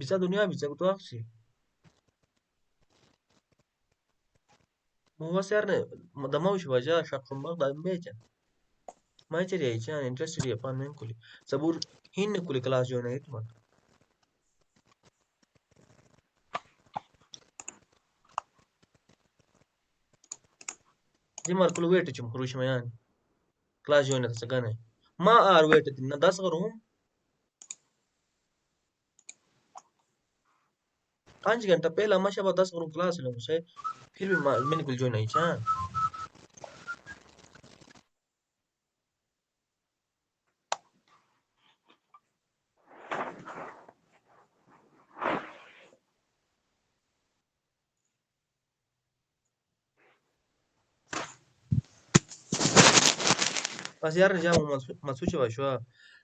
bisa dunia bisa kutu aksi mu was yar ne damau shi waja shakun ba da beja ma chiri ya ijan interested ya pan men kuli sabur hin ne kuli class jo na itman jimar kulu wait chum kuru shima yani class jo na ta sagane ma ar wait tin na 10 garum 5 घंटा पहला माशा 10 garum class le मुझे फिर भी मैंने कुल जो नहीं चाह बस यार जाऊँ मसुच वाशवा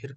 फिर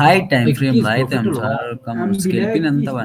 high time frame lah itu sir kamu scalping anta ba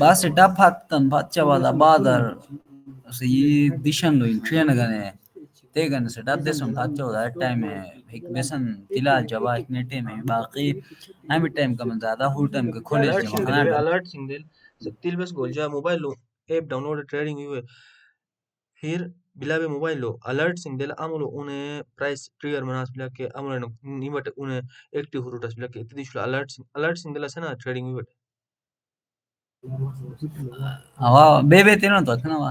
bas setup hattan bachcha wala badar so ye dishan lo train gane te gane setup desam bachcha wala that time ek besan tila jawab itne time baqi ami time kaman zyada full time ke college alert jama single khana way alert single तिल बस गोल जा mobile लो app download trading हुए फिर बिला बे mobile लो alert single आमुलो उन्हें price trigger मनास बिला के आमुलो निमट उन्हें एक्टिव हुरुटस बिला के इतनी शुला alert सिंगल असे ना ट्रेडिंग हुए awa bebe teno to khana wa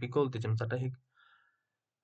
पिकोल ते जम सटा हिक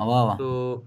awa तो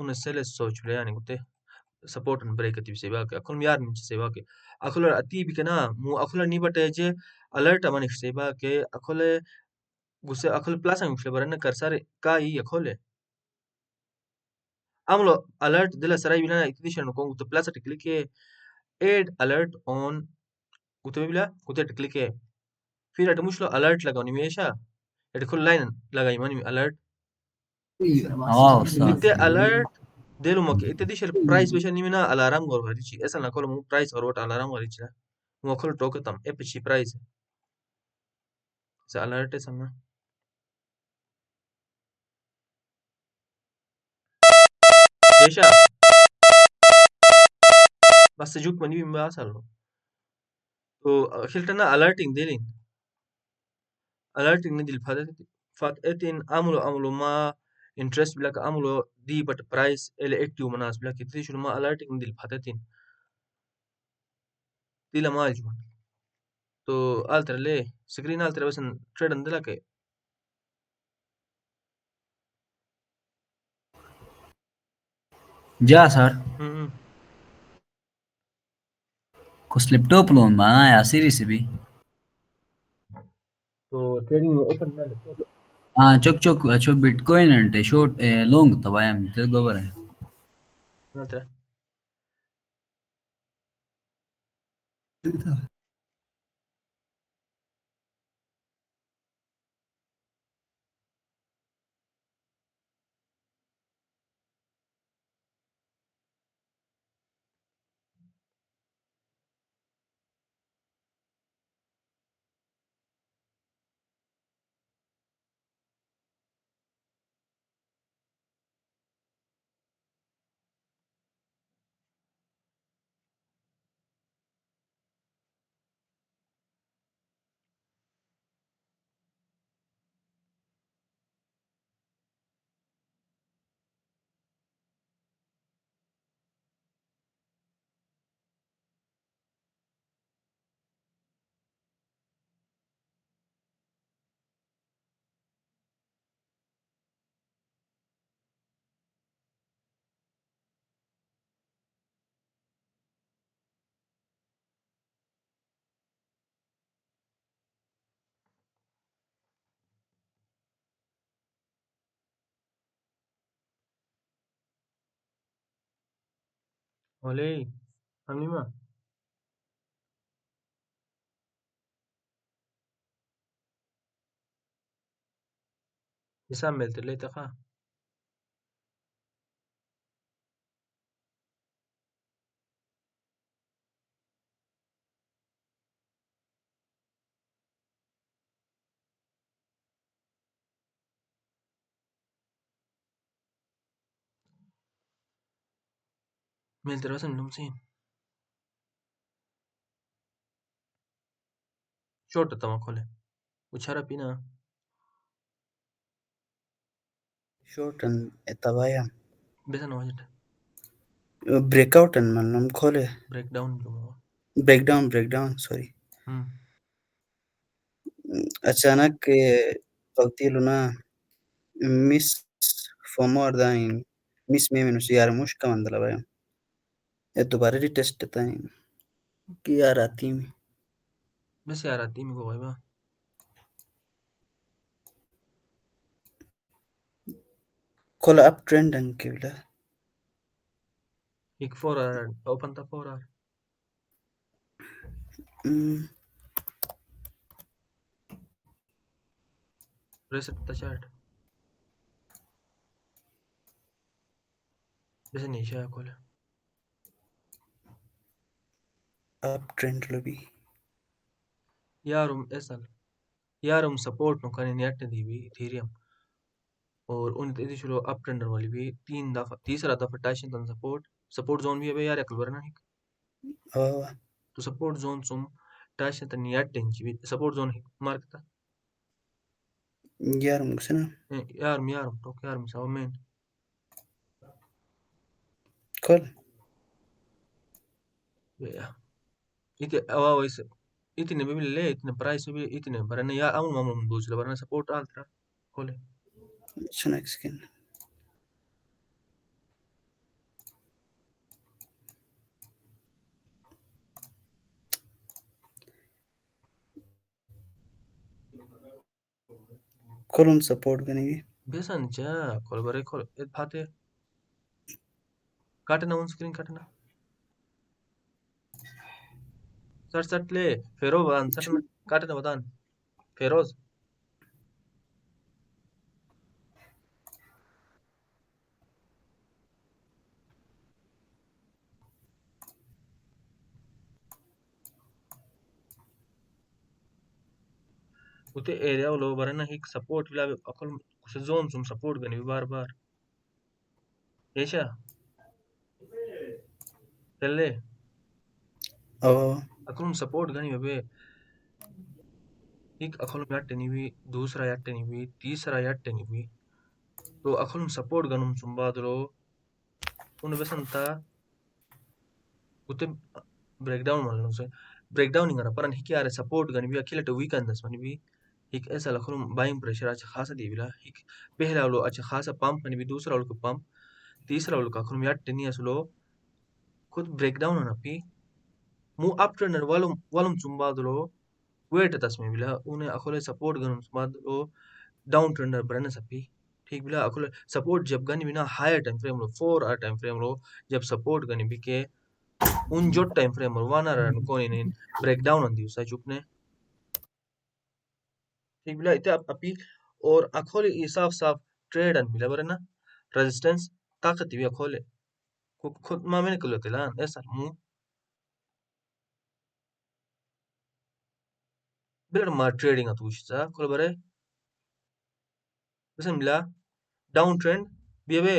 una sele soch bla yani gute support and break ati seba ke akulum yar min seba ke akula ati bi kana mu akula ni bate je alert amani seba ke akule guse akul plus ang seba ran karsar ka yi akule amlo alert dela sarai bina iti shano ko gute plus ati click add alert on gute bila gute ati click फिर ati mushlo alert lagawni mesha ati kul line lagay mani alert awa ustad ite alert delu mak ite dishel price besha nimina alarm gor garichi esa na kolo mu price or what alarm garichi mu akol tokatam epichi price sa alert sama besha bas juk mani bimba asalo तो खिलटना alerting देलिन alerting ने दिल फादे fat etin amulo ma interest bilak amulo di but price ele active manas bilak ti shulu ma alerting dil fatetin tila maljuman to alter le screen alter besan trade andela ke जा sir hmm कुछ laptop loan बनाया series भी to trading open na हाँ चुक चुक अच्छो bitcoin అంటే short long తబాయం తెలుగోబరే alter ole anima isam melter le taqa melter besan lumsin short tama khole uchara pina short and tabaya besan wajit breakout and manam khole breakdown lumo breakdown sorry hmm अचानक गलती लुना miss for more than miss में minus यार मुश्किल मंदला भाई ये दोबारा retest देता है कि यार आती में bes yara tim go ba कॉल अप ट्रेंड अंके बिला ik 4 hour open ta 4 hour reset ta chart besan isha khole up trend लो भी yarum esal yarum support no kani net divi ethereum और उन तेजी शुरू अप ट्रेंडर वाली भी तीसरा दफा टैशन तन सपोर्ट जोन भी है यार एकल वरना हिक और तो सपोर्ट जोन सुम टैशन तन यार टेंची भी सपोर्ट जोन हिक मार्क यार मुझसे ना यार टोक यार मिसाव मेन कॉल या इते अवा वैसे इतने भी ले इतने प्राइस भी इतने वरना यार अमु मामू दूसरे वरना सपोर्ट आल्ट्रा खोले सुना स्किन कॉल उन सपोर्ट करेंगे बेसन चा खोल बरे खोल फाते काटना उन स्क्रीन काटना सट ले फेरो बदान सट काटना बदान फेरोज उते एरिया वालो वरना हिक सपोर्ट विला अकल कुछ जोन सुम सपोर्ट गनी बार बार ऐशा चले और अकलुम सपोर्ट गनी बे हिक अखलम याट्टेनिवी दूसरा याट्टेनिवी तीसरा याट्टेनिवी तो अखलम सपोर्ट गनुम सुंबादलो उन बेसंता उते ब्रेकडाउन मानलो से ब्रेकडाउन इंगरा परन हिक यारे सपोर्ट गनिवी अखिलटे वीकन दस मनिवी हिक ऐसा अखलम बाइंग प्रेशर अच्छा खासा दिविला हिक पहला लो अच्छा खासा पंप मनिवी दूसरा लो पंप तीसरा लो अखलम याट्टेनी असलो खुद ब्रेकडाउन अनपी मु अप ट्रेंड walum सुंबादलो वेट तस्मे बिला उन्हें अखोले सपोर्ट गनुम सुंबादलो डाउन ट्रेंडर ब्रने सपी ठीक बिला अखोले सपोर्ट जब गनी बिना हायर टाइम फ्रेम लो 4 आवर टाइम फ्रेम लो जब सपोर्ट गनी बिके उन जो टाइम फ्रेम लो 1 आवर कोनी ने ब्रेकडाउन अंदी उसा चुपने ठीक बिला इते अपी और अखोले ये साफ साफ ट्रेड अन बिला बरना रेजिस्टेंस ताकत भी अखोले खुद मा मैंने कलो तेला ऐसा मु बिला मा ट्रेडिंग अतुशिसा कोले बरे बसन बिला डाउन ट्रेंड बिबे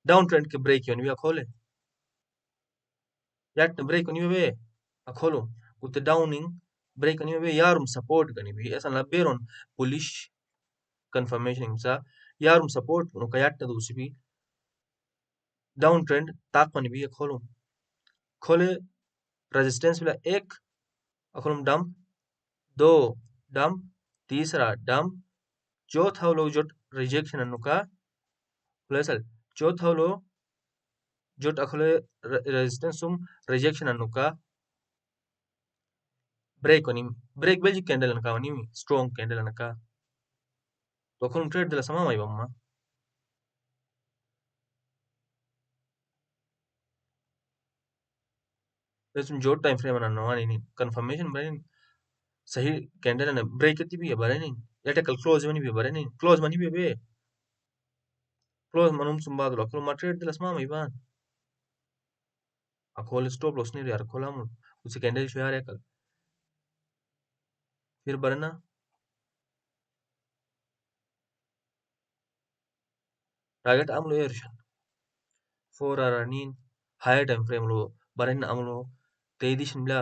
डाउन ट्रेंड के ब्रेक योन बिया खोले याट ब्रेक योन बिबे अखोलो उते डाउनिंग ब्रेक योन बिबे यारुम सपोर्ट गनी बि ऐसा ला बेरोन पुलिश कंफर्मेशन सा यारुम सपोर्ट नो कयाट दूसरी भी डाउन ट्रेंड ताक पनी भी खोलो खोले रेजिस्टेंस बिला एक अखोलम डंप दो डंप तीसरा डंप चौथा लो जो रिजेक्शन अनुका प्लस चौथा लो जो अखोले रेजिस्टेंस सुम रिजेक्शन अनुका ब्रेक वनी ब्रेक बेल्जी कैंडल अनका वनी स्ट्रॉन्ग कैंडल अनका तो अखोलम ट्रेड दला समा माई बम्मा बेसुम जो टाइम फ्रेम अननो वानी कंफर्मेशन बरे सही कैंडल अन ब्रेक एती भी बरे नहीं याटे कल क्लोज वनी भी बरे नहीं क्लोज मनी भी बे क्लोज मनum सुंबादलो अखोलम मा ट्रेड दला समा माई बान अखोल स्टॉप लॉस नहीं यार खोला मु उसे कैंडल शो यार कल फिर बरना टारगेट अमलो एरशन 4 आवर नीन हायर टाइम फ्रेम लो बरन अमलो तेदिशन बिला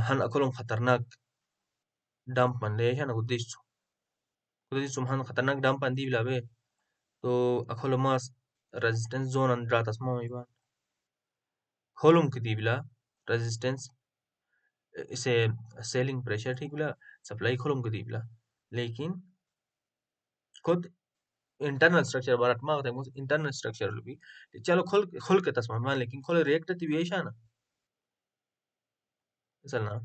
हन अखोलम खतरनाक डंप मन ले हन उद्देश्य हन खतरनाक डंप अंदी बिला बे तो अखोलम मास रेजिस्टेंस जोन अंदर तस्मा माई बान खोलम की बिला रेजिस्टेंस इसे सेलिंग प्रेशर ठीक बिला सप्लाई खोलम की बिला लेकिन खुद इंटरनल स्ट्रक्चर बारत मा होता है इंटरनल स्ट्रक्चर भी चलो खोल के तस्मा मान लेकिन खोल रिएक्ट ती भी ऐसा ना चलना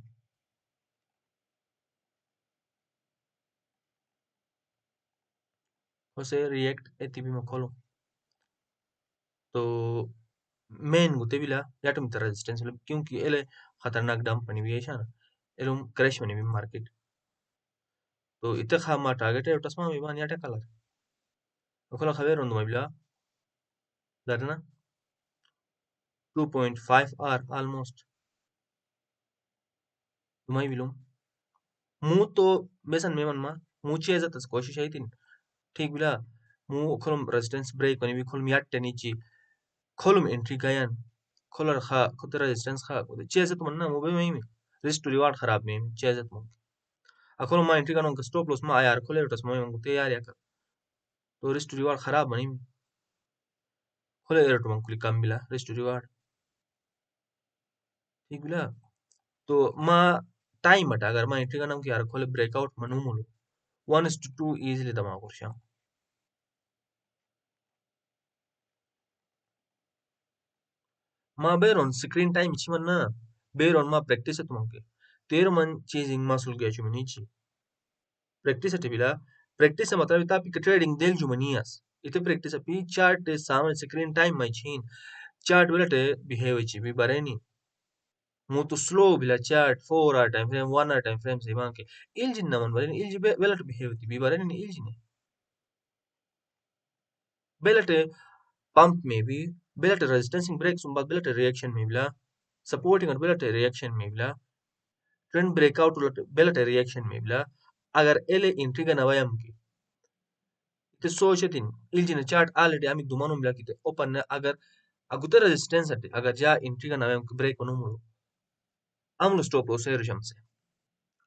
उसे रिएक्ट एती भी मैं खोलो तो मेन गुते बिला या तुम तरह रेजिस्टेंस क्योंकि एले खतरनाक डंप बनी भी ऐसा ना एलुम क्रैश बनी भी मार्केट तो इते खामा टारगेट है तस्मा में बान याटे कलर तो खोला खबर उन बिला दरना 2.5 आर ऑलमोस्ट तुम्हारी बिलुम मु तो बेसन में मन मा मु चेजा तस कोशिश आई थी ठीक बिला मु खोलम रेजिस्टेंस ब्रेक बनी भी खोलम याटे नीचे खोलम एंट्री गायन खोलर खा खुद रेजिस्टेंस खा चेजा तो मन्ना मोबे में रिस्क टू रिवार्ड खराब में चेजा तो अखोल मा एंट्री का स्टॉप लॉस मा आयार खोले उठस मा मंगते यार याक तो रिस्क टू रिवार्ड खराब बनी खोले एरट मंकुली कम बिला रिस्क टू रिवार्ड ठीक बिला तो मा टाइम बटा अगर मा एंट्री का यार खोले ब्रेकआउट मनु मुलो 1:2 इजीली दमा कुर्शा मा बेरोन स्क्रीन टाइम चिमन्ना बेरोन मा प्रैक्टिस है तुमके तेर मन चेजिंग मसल गया चुमनीची प्रैक्टिस है बिला प्रैक्टिस से मतलब इता पिक ट्रेडिंग देल जुमनियास इते प्रैक्टिस अपी चार्ट सामने स्क्रीन टाइम मै छीन चार्ट बिलटे बिहेव ची भी बरेनी मु तो स्लो बिला chart 4 hour time frame 1 hour time frame से मांके इलजिन नमन बरेनी इलजि बिलट बिहेव ती भी बरेनी इलजिन बिलटे पंप में भी बिलटे रेजिस्टेंसिंग ब्रेक सुन बाद बिलटे रिएक्शन में बिला सपोर्टिंग और बिलटे रिएक्शन में बिला ट्रेंड ब्रेकआउट बिलटे रिएक्शन में बिला अगर एले एंट्री का नवायम की ते सोचतिन इलजिन चार्ट ऑलरेडी आमी दुमानो मिला की ओपन अगर अगुते रेजिस्टेंस अगर जा एंट्री का नवायम ब्रेक नो मुलो अमलो स्टॉप लॉस है रिशम से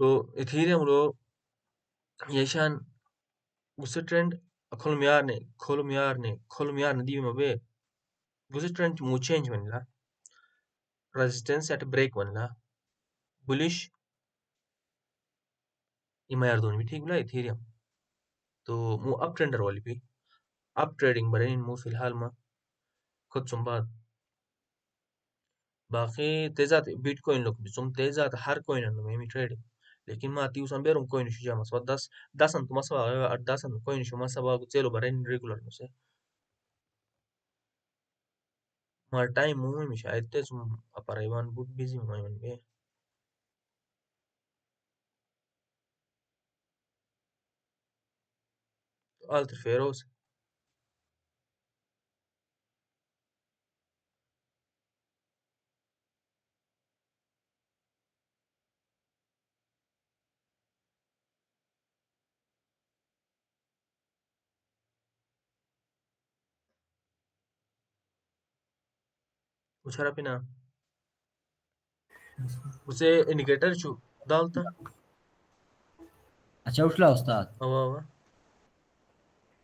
तो इथेरियम रो यशान उसे trend kolum yar ne divi mabe उसे ट्रेंड मु चेंज बनला रेजिस्टेंस एट ब्रेक बनला बुलिश इमा यार दोनों भी ठीक बोला इथेरियम तो मु अप ट्रेंडर वाली भी अप ट्रेडिंग बरे मु फिलहाल में खुद संबाद बाकी तेजात बिटकॉइन लोग भी सुम तेजात हर कॉइन में मी ट्रेडिंग लेकिन ma tiu san berum coin shu jama so dasan tu masa dasan coin shu masa ba zelo baren regular no se ma time mu mi shayad te sum aparaiban book busy mu man be alter feroz ushara pina उसे indicator शू डालता अच्छा उठला उस्ताद अवा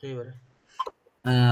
सही बात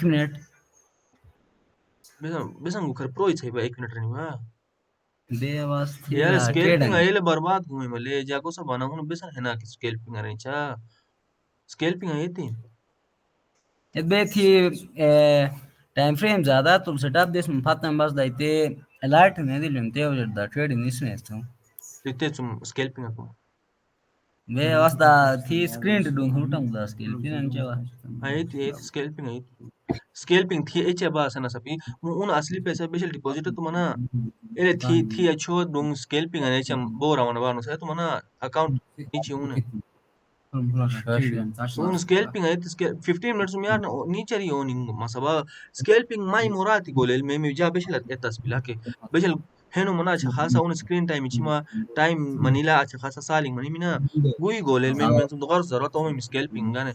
1 minute बेसन गुखर pro ही चाहिए एक मिनट नहीं हुआ बे वास थी यार स्केल्पिंग ट्रेडिंग आये ले बर्बाद घूमे मले जाको सब बना हूँ बेसन है ना कि स्केल्पिंग आ रही चा स्केल्पिंग आई थी बे थी टाइम फ्रेम ज्यादा तो सेटअप देश में फातन बस दाइते अलर्ट नहीं दिलम ते वजह ट्रेडिंग इसमें तो इतने तुम स्केल्पिंग को बे वास दा थी स्क्रीन डून हुटम दा स्किल फिर अंचे वा आई थी स्केल्पिंग थी एच बास है ना सभी उन असली पैसा बेचल डिपॉजिट तो मना एले थी अच्छो डूंग स्केल्पिंग है चम बोरा वन बार से तो मना अकाउंट नीचे उन un scalping అయితే 15 minutes mi yarna nichari owning masaba scalping mai morati golel me ja beshel etas bilake beshel heno mana acha khasa un screen time ichima time manila acha khasa saling mani mina gui golel me men dogar zarat o me scalping gane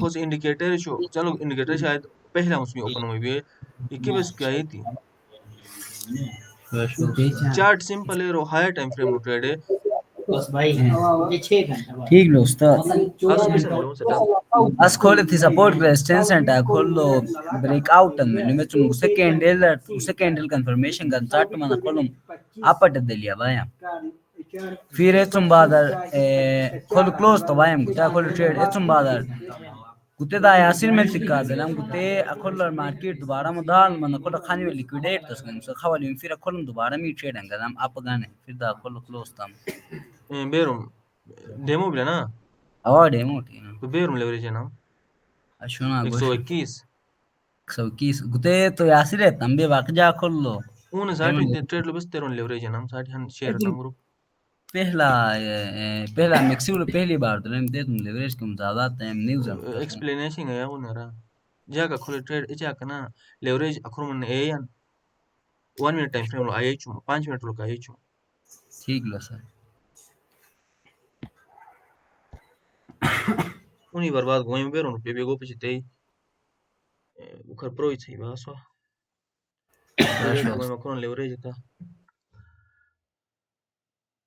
खोज indicator show चलो indicator शायद पहला उसमें open हुई है इक्के बस क्या ही थी चार्ट सिंपल है रो हायर टाइम फ्रेम रो ट्रेड है बस भाई ये 6 घंटा ठीक लो उस्ताद आज बेसन लो सेटअप बस खोले थी सपोर्ट रेजिस्टेंस सेंटर खोल लो ब्रेकआउट में मैं तुम उसे कैंडल कंफर्मेशन का चार्ट में खोलूं आपट दे लिया भाई फिर तुम बादर खोल क्लोज तो भाई गुता खोल ट्रेड तुम बादर गुते दा यासिर में सिक्का दलम गुते अखोल मार्केट दोबारा मदाल मन खोल खाने में लिक्विडेट तस्कन सो खवाली फिर खोल दोबारा मी ट्रेड अंगदम आप गाने फिर दा खोल क्लोज तम बेरूम डेमो भी ना अवार्ड है मोटी ना तो बेरूम लेवरेज है ना अशुना गोश 121 121 गुते तो यासिर है तंबे वाकजा खोल लो उन साठी ट्रेड लो बस तेरों लेवरेज है ना साठी हन शेयर था ग्रुप पहला पहला मैक्सिमम पहली बार तो लेम दे तुम लेवरेज कम ज्यादा टाइम न्यूज़ हम एक्सप्लेनेशन है वो नरा जाका खोले ट्रेड इचा कना लेवरेज अखरो मन ए यान 1 मिनट टाइम फ्रेम लो आई चु 5 मिनट लो का आई चु ठीक लो सर उनी बर्बाद गोई बेरों पे बेगो पे चिते उखर प्रो ही थी बस लेवरेज गोई मखरो लेवरेज था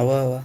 अवा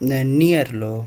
नियर लो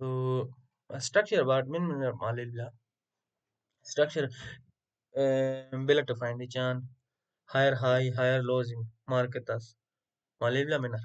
तो structure about min malil bila structure bela to find the chan higher high higher lows in marketas malil bila minar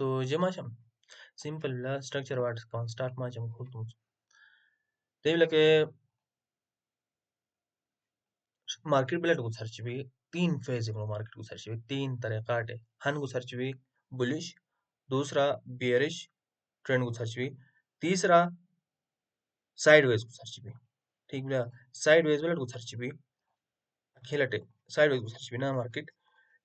to jema sham simple bila structure about kan start ma jam khultum te bila ke market bila to search bi तीन phase है market को search भी तीन तरीका है हन को search भी बुलिश दूसरा बियरिश ट्रेंड को सर्च भी तीसरा साइडवेज को सर्च भी ठीक बिला साइडवेज वाला को सर्च भी खेलटे साइडवेज को सर्च भी ना market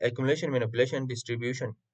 accumulation manipulation distribution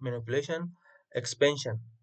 manipulation expansion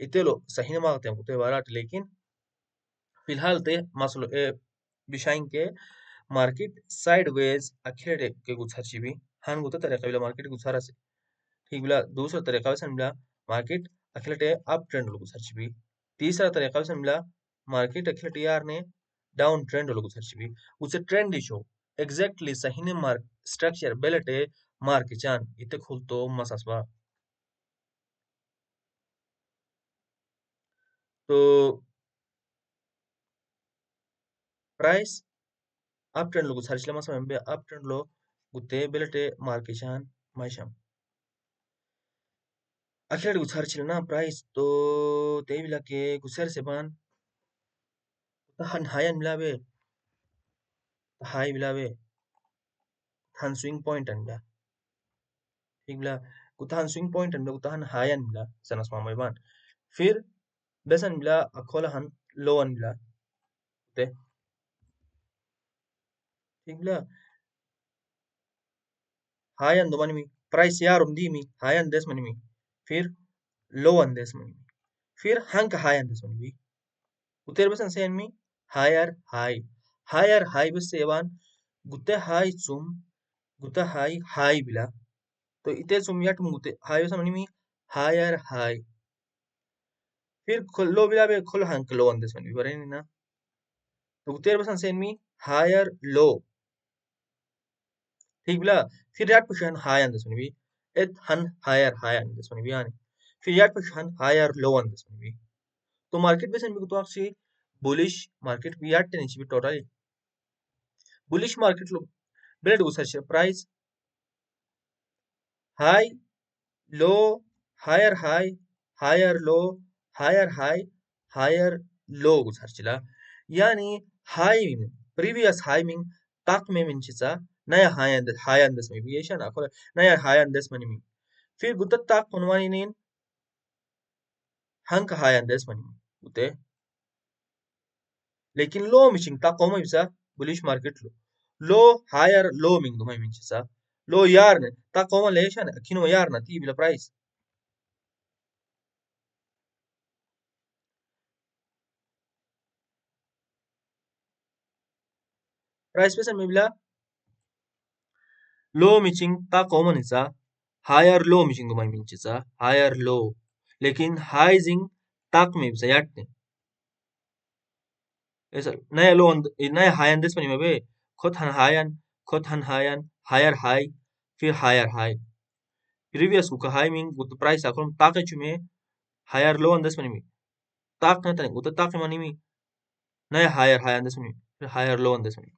इतेलो सही ना मागते हैं कुते बारात लेकिन फिलहाल ते मसलो बिशाइन के मार्केट साइडवेज अखेरे के कुछ हर्ची भी हन गुता तरीका बिला मार्केट कुछ हरा से ठीक बिला दूसरा तरीका से बिला मार्केट अखिलटे अप ट्रेंड लोग सर्च भी तीसरा तरीका से मिला मार्केट अखिलटे यार ने डाउन ट्रेंड लोग सर्च भी उसे ट्रेंड इशो एग्जैक्टली सही ने मार्क स्ट्रक्चर बेलटे मार्क चान इते खुलतो मससबा तो प्राइस अप ट्रेंड लोग सर्च लमा समय अप ट्रेंड लो गुते बेलटे मार्क चान माइशम अखिलटे गुत सर्च ना प्राइस तो ते बिला के गुसर से बान हन हायन मिलावे हाई मिलावे हन स्विंग पॉइंट अनला ठीक बिला कुतान स्विंग पॉइंट अनला कुतान हायन मिला सनस मामा बान फिर बेसन मिला अखोला हन लोवन मिला ते ठीक बिला हायन दो मनी प्राइस यार उम दी मी हायन देस मनी मी फिर लोवन देस मनी मी फिर हंक हायन देस मनी मी उतेर बेसन सेन मी हायर हाई बस सेवान गुते हाई चुम गुते हाई बिला तो इते चुम यट मुते हाई बेसन मनी मी हायर हाई फिर लो बिला बे खोल हंक लोवन देस मनी मी बरे ना तो उतेर बेसन सेन मी हायर लो ठीक बिला फिर याट पुशन हाई अंदस मनी भी एत हन हायर अंदस मनी भी आने फिर याट पुशन हायर लो अंदस मनी भी तो मार्केट बेसन भी तो आपसे बुलिश मार्केट भी याट नीचे भी टोटल बुलिश मार्केट लो ब्रेड उसर price high low higher low high higher low उसर चला यानी हाई में प्रीवियस हाई में ताक में मिंचिचा नया हाई अंदस में भी ऐसा ना खोला नया हाई अंदस में नहीं फिर गुत्ता ताक पनवानी नेन हंक हाई अंदस में नहीं उते लेकिन लो मिचिंग ताक कोमा बिसा बुलिश मार्केट लो हायर लो मिंग दुमाई मिंचिचा लो यार ने ताक कोमा लेशा ने किनो यार ना ती बिला प्राइस पे में बिला लो मिचिंग ताक कोमा निचा हायर लो मिचिंग दुमाई मिंचिचा हायर लो लेकिन हाइजिंग ताक में बिसा याटने ऐसा नया लो नया हाई अंदस में बे खुद हन हायन हायर हाई फिर हायर हाई प्रीवियस को हाई मिंग गुत प्राइस आकरम ताके चुमे हायर लो अंदस में ताक न तने गुत ताक मनी मी नया हायर अंदस में फिर हायर लो अंदस में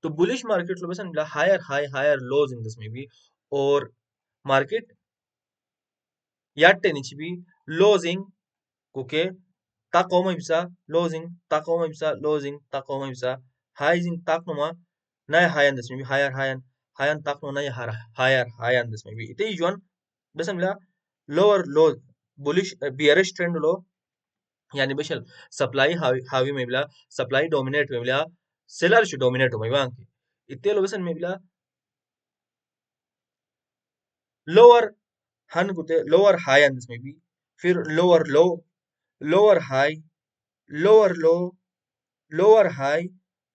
तो बुलिश मार्केट लो बेसन हायर हाई हायर लोज अंदस में भी और मार्केट याट्टे नीचे भी लोजिंग कोके ताकोमा bisa losing takoma bisa highing taknoma naya hayan das maybe hayan takno naya higher das maybe ite ijuan besan la lower low bullish bearish trend lo yani beshal supply hawi maybe la supply dominate maybe la seller should dominate maybe anke ite lo besan maybe la lower han gute lower high das maybe फिर lower high lower low lower high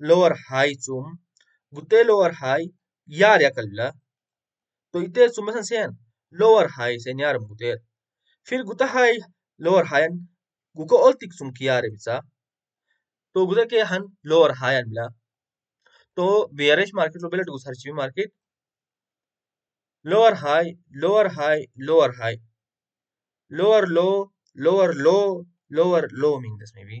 lower high zoom gute lower high yar ya kalbila to ite sumasan sen lower high sen yar gute फिर गुता high lower high guko oltik sum kiyare bisa to guta ke han lower high bila तो bearish market lo belet gusar chibi market lower high lower high lower high lower low lower low lower low min das maybe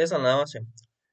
ऐसा ना मासे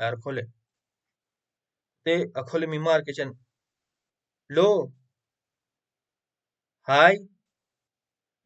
यार खोले ते अखोले मी मार के चन low high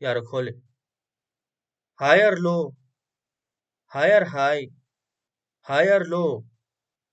यार खोले higher low higher high higher low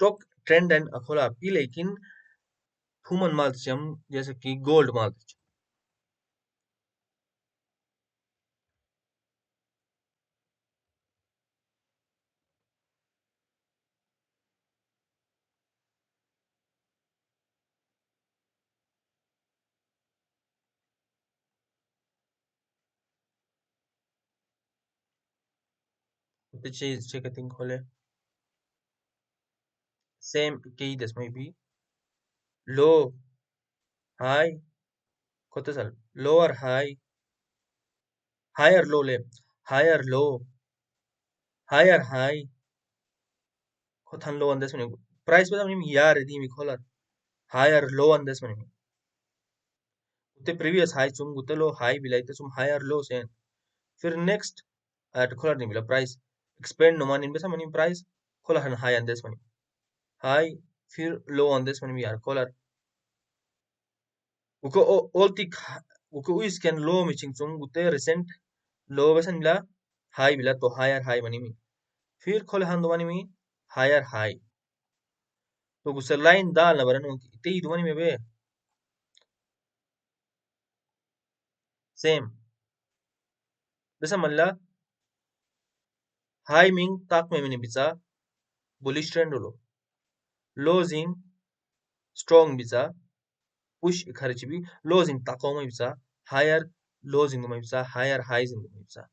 टॉक ट्रेंड एंड अखोला पी लेकिन ह्यूमन माल हम जैसे कि गोल्ड माल ते चीज चेक थिंक खोले सेम के दस में भी लो हाई कोते सल लोअर हाई हायर लो ले हायर लो हायर हाई कोथन लो अंदस में प्राइस बता नहीं यार दी मी खोला हायर लो अंदस में उते प्रीवियस हाई तुम गुते लो हाई बिलाइते तुम हायर लो से फिर नेक्स्ट एट खोला नहीं मिला प्राइस एक्सपेंड नो मान इनबे मनी प्राइस खोला हन हाई अंदस में हाई फिर लो अंदस में यार खोला उको ओल्टिक उको उइस कैन लो मिचिंग तुम गुते रिसेंट लो बेसन मिला हाई बिला तो हायर हाई मनी मी फिर खोले हन दो मनी मी हायर हाई तो गुसे लाइन दाल ना बरन ते ही दुमनी में बे सेम बेसा मल्ला हाई मिंग ताक में मिनी बिचा बुलिश ट्रेंड लो लोजिंग स्ट्रॉन्ग बिचा पुश खर्च भी लोजिंग ताको में बिचा हायर लोजिंग में बिचा हायर हाइजिंग में बिचा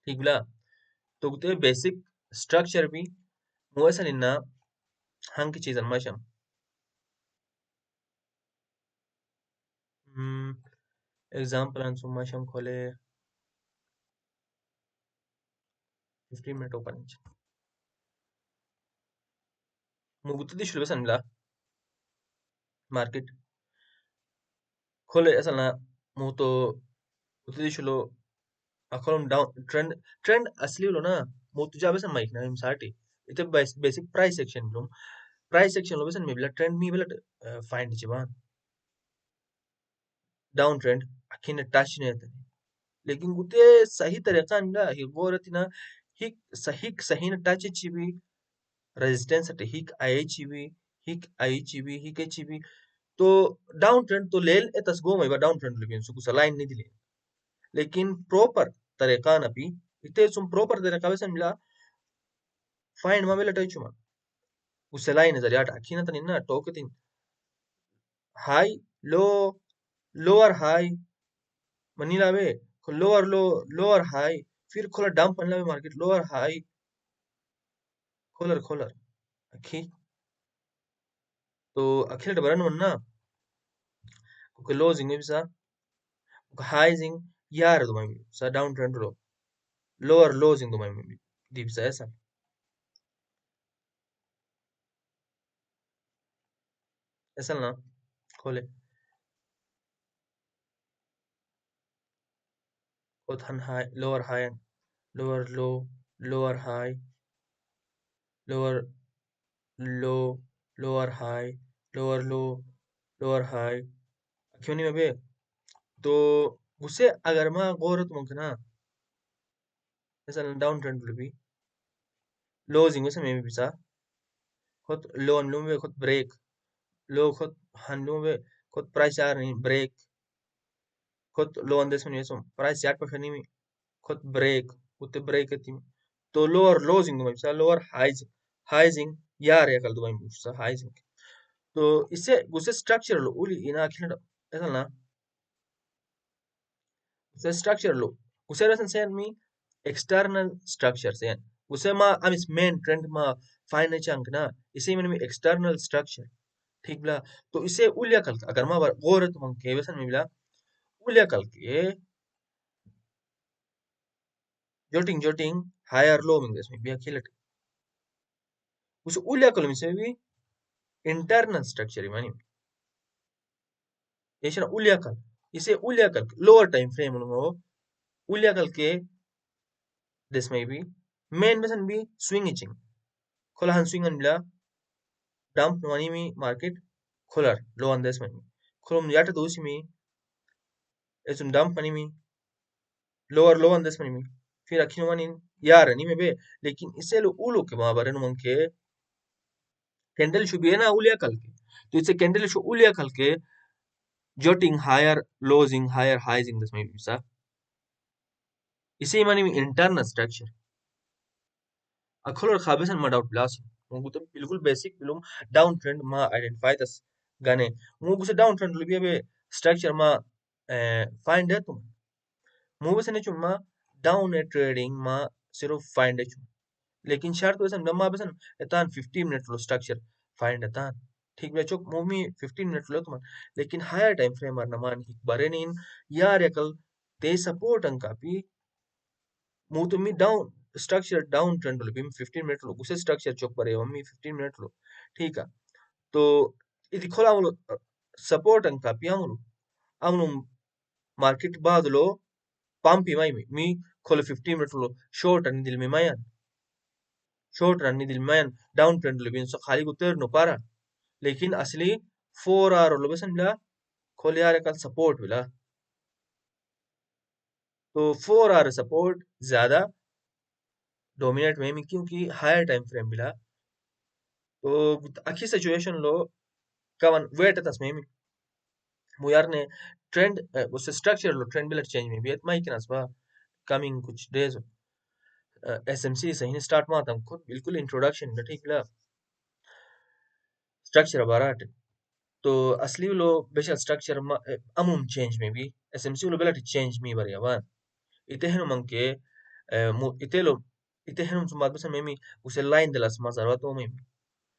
ठीक बिला तो गुते बेसिक स्ट्रक्चर भी मुएसन इन्ना हंकी चीज अनमाशम एग्जांपल अनसुम माशम खोले 15 मिनट ओपन मुगुते दिशलो बेसन बिला मार्केट खोले ऐसा ना मु तो गुते दिशलो अखोलम डाउन ट्रेंड असली लो ना मु तुझा बेसन माइक ना इमसाटी इते बेसिक प्राइस सेक्शन लो प्राइस सेक्शन लो बेसन मे बिला ट्रेंड मी बिला फाइंड चिबा डाउन ट्रेंड अखिन टच ने लेकिन गुते सही तरीका ना ही गोरतिना ही सही न टच चिबी रेजिस्टेंस अटे आई चिबी ही के चिबी तो डाउन ट्रेंड तो लेल एतस गो में डाउन ट्रेंड लेकिन सुकुस लाइन नहीं दिले लेकिन प्रॉपर तरीका ना पी इते सुम प्रॉपर तरीका बेसन मिला फाइंड मा बेला टचुमा उस लाइन जरिया अखिन तनी ना टोकतिन हाई लो लोअर हाई मनीला वे लोअर लो लोअर हाई फिर खोला डंप बनला वे मार्केट लोअर हाई खोलर खोलर अखी तो अखिल डबरन वन्ना को लोजिंग में बिसा हाइजिंग यार दो में सा डाउन ट्रेंड लो लोअर लोजिंग दो में दीप सा ऐसा ऐसा ना खोले कोथन high lower low lower high lower low lower high lower low lower high क्यों नहीं बे तो उसे अगर मैं गौरत मुमकिन ना ऐसा डाउन ट्रेंड भी लोजिंग में मैं बिसा खुद लो अनलूम में खुद ब्रेक लो खुद हनलूम में खुद प्राइस यार नहीं ब्रेक खुद लो अंदर सुनिए सुन प्राइस यार पर नहीं खुद break gutte break etim to lower losing dum bisa lower highsing yar yakal dum bisa highsing तो इससे गुस्से स्ट्रक्चर लो उली इना खिलड ऐसा ना गुस्से स्ट्रक्चर लो गुस्से रसन सेन मी एक्सटर्नल स्ट्रक्चर सेन गुस्से मा अमिस मेन ट्रेंड मा फाइनल चंक ना इसे में एक्सटर्नल स्ट्रक्चर ठीक बला तो इसे उलिया कल अगर मा गोर तो मन के वसन मिला उलिया कल के जोटिंग जोटिंग हायर लो में इसमें बिया खिलट उसे उलिया कल में से भी इंटरनल स्ट्रक्चर मानी ये उलिया कल इसे उलिया कल लोअर टाइम फ्रेम लो उलिया कल के this may be main reason be swinging खोला हन swing अनबिला dump money mi market खोलर low on this money खोलम याट दोसी mi एसुम dump money mi low on this money mi फिर अखिनो money यार नहीं में बे लेकिन इससे लो उलो के माबरे नु मंके कैंडल शु भी है ना उलिया कल के तो इससे कैंडल शु उलिया कल के jotting higher losing higher highsing this may be सा इसे मानी में इंटरनल स्ट्रक्चर अखोलर खाबेसन मा डाउट ब्लास मुगु तो बिल्कुल बेसिक बिलुम डाउन ट्रेंड मा आइडेंटिफाई दस गाने मुगु से डाउन ट्रेंड लुबिया बे स्ट्रक्चर मा फाइंड है तुम मुगु से ने चुम्मा डाउन ट्रेडिंग मा सिर्फ फाइंड है चुम लेकिन शर्त वसन नम्मा बसन एतान 15 मिनट लो स्ट्रक्चर फाइंड एतान ठीक बे चुक मूवी 15 मिनट लो तुम लेकिन हायर टाइम फ्रेम मार नमान हिक बरेनिन यार एकल ते सपोर्ट अंका पी मु तो मी डाउन स्ट्रक्चर डाउन ट्रेंड लो बिम 15 मिनट लो उसे स्ट्रक्चर चोक परे मम्मी 15 मिनट लो ठीक है तो ఇది खोलामुलो सपोर्ट अंका पियामुलो अमनु मार्केट बादलो पंपी माई मी खोलो 15 मिनट लो शॉर्ट अनि दिल में मायन शॉर्ट अनि दिल में डाउन ट्रेंड लो बिन सो खाली उतर नो पारा लेकिन असली 4 आवर लो बसन बिला खोले यार कल सपोर्ट बिला तो 4 आवर सपोर्ट ज्यादा डोमिनेट में क्योंकि हायर टाइम फ्रेम बिला तो अच्छी सिचुएशन लो कवन वेट तस्में मु यार ने ट्रेंड उससे स्ट्रक्चर लो ट्रेंड बिला चेंज में भी माई किनास बा कमिंग कुछ डेज एसएमसी सही ने स्टार्ट मा तम खुद बिल्कुल इंट्रोडक्शन ठीक बिला स्ट्रक्चर बाराट तो असली लो बेशा स्ट्रक्चर मा अमुम चेंज में भी एसएमसी लो बिला चेंज में बरिया वन इते हनु मंके इते हनु सुमात बस में मी उसे लाइन दलस मा जरूरत हो में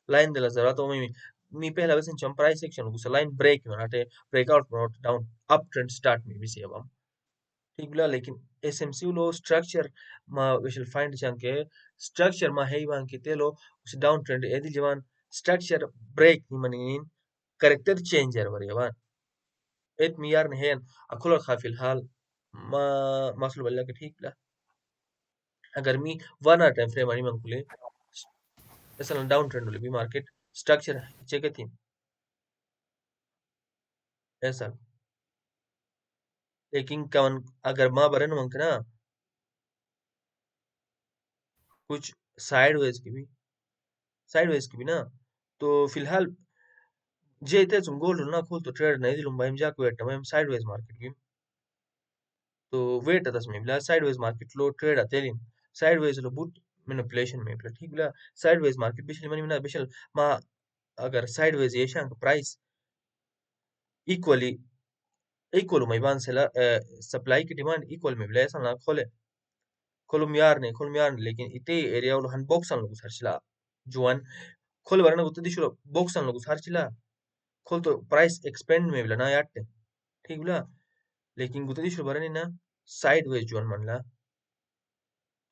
लाइन दला जरूरत हो में मी पहला बस चम प्राइस सेक्शन उसे लाइन ब्रेक बनाते breakout note down up trend start में भी से अब ठीक बिला लेकिन एसएमसी लो स्ट्रक्चर मा विल फाइंड चंके स्ट्रक्चर मा है वन के तेलो उस डाउन ट्रेंड एदि जवान स्ट्रक्चर ब्रेक नि मनीन कैरेक्टर चेंजर वर यवान एत मी यार ने है अखुल खाफिल हाल मा मसल बल्ला के ठीक बिला अगर मी 1 hour time frame ani mankulé ऐसा डाउन ट्रेंड लो भी मार्केट स्ट्रक्चर चेक थी ऐसा लेकिन कवन अगर मां बरन मंकना कुछ साइडवेज की भी ना तो फिलहाल जे इते तुम गोल्ड ना खोल तो ट्रेड नहीं दिलुम बाइम जाको वेट टाइम साइडवेज मार्केट की तो वेट दस में बिला साइडवेज मार्केट लो ट्रेड अतेलिन साइडवेज लो बुट मैनिपुलेशन में बिला ठीक बिला साइडवेज मार्केट बिशल मनी ना बिशल मा अगर साइडवेज ये शांक प्राइस इक्वली इक्वल मैबान से सप्लाई की डिमांड इक्वल में बिला ऐसा ना खोलम यार ने लेकिन इते एरिया वाला हन बॉक्स अन लोग सरचिला जुआन खोल वरना गुत्ते दिशुलो बॉक्स अन लोग सरचिला खोल तो प्राइस एक्सपेंड में बिला ना याट्टे ठीक बिला लेकिन गुत्ते दिशुलो वरना ना साइडवेज जुआन मनला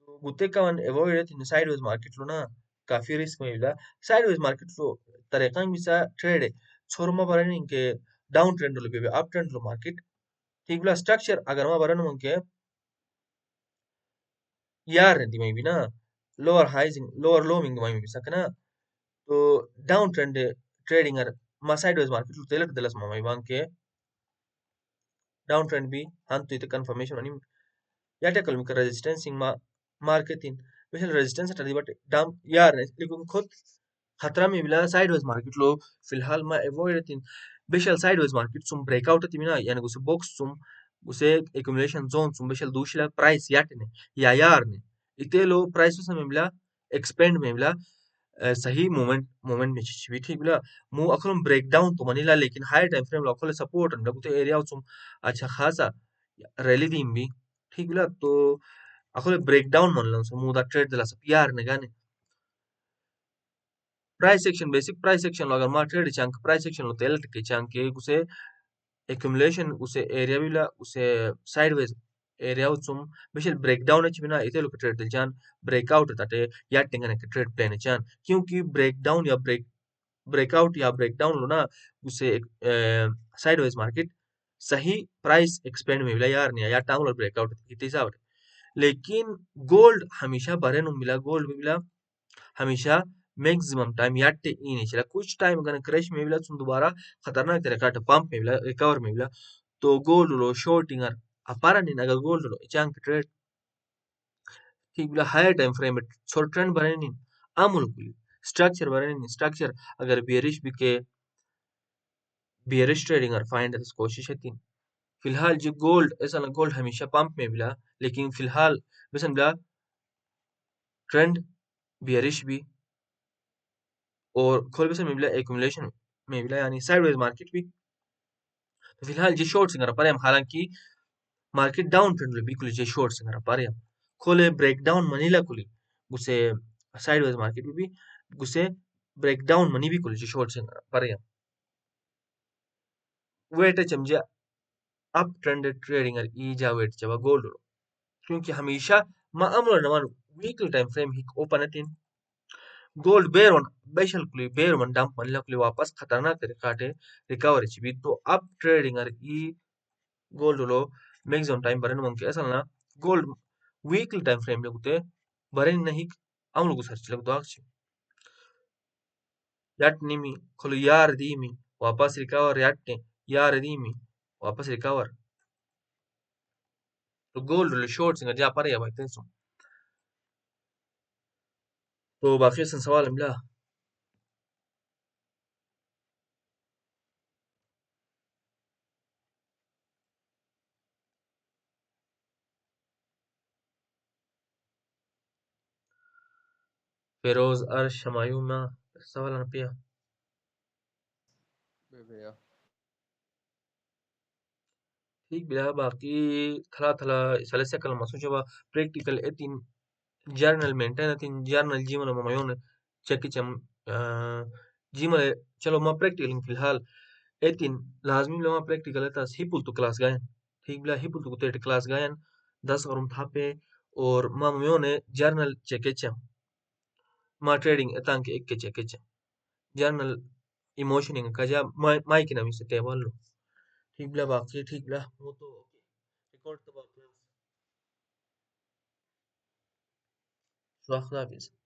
तो गुत्ते का वन अवॉइड है तीन साइडवेज मार्केट लो ना काफी रिस्क में बिला साइडवेज मार्केट लो तरीका मिसा ट्रेड है छोरमा वरना इनके डाउन ट्रेंड लो बेबे अप ट्रेंड लो मार्केट ठीक बिला स्ट्रक्चर अगर मा वरना मंके यार दी में भी ना लोअर हाइजिंग लोअर लोमिंग में भी सकना तो डाउन ट्रेंड ट्रेडिंग अर मा साइडवेज मार्केट लो तेलक दलस मा वांग के डाउन ट्रेंड भी हन तो इते कंफर्मेशन अनि या टेकल में रेजिस्टेंसिंग मा मार्केटिंग स्पेशल रेजिस्टेंस अटदी बट डाउन यार लेकिन खुद खतरा में बिला साइडवेज मार्केट लो फिलहाल मा अवॉइड थिन बेशल साइडवेज मार्केट सुम ब्रेकआउट ती ना यानी गुस बॉक्स सुम guse accumulation zone zum beshel dushla price yatne ya yarne itelo price samemla expand memla सही मोमेंट में छिवी ठीक बिला मु अखलम ब्रेकडाउन तो मनीला लेकिन हाई टाइम फ्रेम अखल सपोर्ट लगु तो एरिया उचुम अच्छा खासा रैली दीम भी ठीक बिला तो अखल ब्रेकडाउन मनलन सो मु दा ट्रेड दला सब यार ने गाने price action basic price action अगर मा ट्रेड चंक प्राइस एक्शन लो तेल के चंक के उसे accumulation उसे एरिया बिला उसे साइडवेज एरिया उचुम बेशल ब्रेकडाउन अछि बिना इते लोग ट्रेड दिल जान ब्रेकआउट ताटे या टेंगने के ट्रेड प्लान जान क्योंकि ब्रेकडाउन या ब्रेकआउट या ब्रेकडाउन लो ना उसे साइडवेज मार्केट सही प्राइस एक्सपेंड में मिला यार नहीं या टाउन और ब्रेकआउट इतने हिसाब लेकिन गोल्ड हमेशा बरे नु मिला गोल्ड में मिला हमेशा मैक्सिमम टाइम याटे ई नहीं चला कुछ टाइम अगर क्रैश में मिला तुम दोबारा खतरनाक तरीका पंप में मिला रिकवर में मिला तो गोल्ड लो शॉर्टिंगर अपारा नहीं अगर गोल्ड लो चंक ट्रेड ठीक बिला हायर टाइम फ्रेम में शॉर्ट ट्रेंड बने नहीं अमुल कुली स्ट्रक्चर बने नहीं स्ट्रक्चर अगर बेरिश भी के बेरिश ट्रेडिंग और फाइंड कोशिश है तीन फिलहाल जो गोल्ड ऐसा ना गोल्ड हमेशा पंप में मिला लेकिन फिलहाल वैसे मिला ट्रेंड बेरिश भी और खोल वैसे मिला एक्यूमुलेशन में मिला यानी साइडवेज मार्केट भी तो फिलहाल जो शॉर्ट सिंगर पर हम हालांकि मार्केट डाउन ट्रेंड में बिल्कुल जो शॉर्ट सिंगर पर हम खोले ब्रेकडाउन मनीला कुली उसे साइडवेज मार्केट में भी उसे ब्रेकडाउन मनी भी कुली जो शॉर्ट सिंगर पर हम वेट चमजा अप ट्रेंड ट्रेडिंग ई जा वेट जब गोल्ड क्योंकि हमेशा मा अमल नमन वीकली टाइम फ्रेम ही ओपन अटिन गोल्ड बेर वन बेशल कुली बेर वन डंप मनला कुली वापस खतरनाक तरीका काटे रिकवर छिबी तो अप ट्रेडिंग ई गोल्ड लो मैक्सिमम टाइम बरन मंके असल ना गोल्ड वीकली टाइम फ्रेम लगुते बरन नहीं अमल को सर्च लग दोछ याट निमी खोलो यार दीमी वापस रिकवर याटे यार दीमी वापस रिकवर तो गोल्ड लो शॉर्ट सिंगर जा पर या भाई तेंसो तो बाकी सवाल मिला फेरोज अर्श हमायूमा सवाल पिया भैया ठीक बिया बाकी थला थला सलसे कल मसु जबा प्रैक्टिकल एतिन जर्नल मेंटेन एतिन जर्नल जीवन ममायोन चेक चम जीवन चलो मा प्रैक्टिकल फिलहाल एतिन लाजमी लो मा प्रैक्टिकल था हिपुल तो क्लास गायन ठीक बिला हिपुल तो तेट क्लास गायन 10 और थापे और मा ममायोन जर्नल चेक चम मा ट्रेडिंग एतांक एक के चेक चम जर्नल इमोशनिंग कजा माइक नमी से टेबल लो ठीक बिला बाकी ठीक बिला वो तो रिकॉर्ड तो बाकी स्वागत